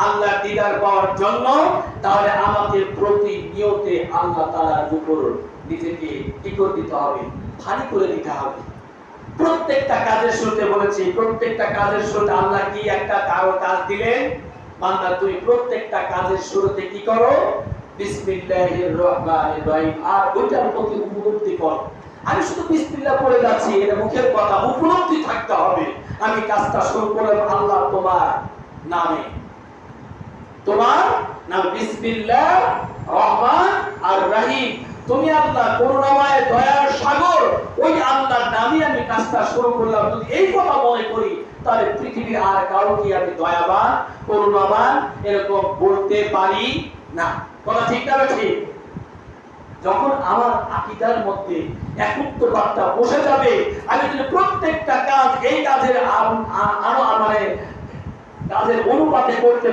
আল্লাহ দিদার পাওয়ার জন্য, তাহলে আমাদের প্রতিনিয়তে আল্লাহ তাআলার উপর নিজেকে কি করে দিতে হবে, ভারী করে দিতে হবে। প্রত্যেকটা কাজের শুরুতে বলেছি, প্রত্যেকটা কাজের শুরুতে আল্লাহ কি একটা কাজ দিলেন, বান্দা তুই প্রত্যেকটা কাজের শুরুতে কি করো, বিসমিল্লাহির রহমানির রহিম, আর ওইটার প্রতি উপলব্ধি কর। আমি শুধু বিসমিল্লাহ পড়ে যাচ্ছি, এটা মুখের কথা, উপলব্ধি থাকতে হবে আমি কাজটা শুরু করলাম আল্লাহ তোমার নামে, তোমার নাম বিসমিল্লাহ রহমান আর রহিম, তুমি আল্লাহ করুণাময় দয়ার সাগর, ওই আল্লাহর নামে আমি কাজটা শুরু করলাম। যদি এই কথা মনে করি, তাহলে পৃথিবীর আর কাউকে আমি দয়াবান করুণাবান এরকম বলতে পারি না। কথা ঠিক না ঠিক? যখন আমার আকীদার মধ্যে একত্ববাদটা বসে যাবে, আমি যদি প্রত্যেকটা কাজ এই কাজের মানে কাজের অনুপাতে করতে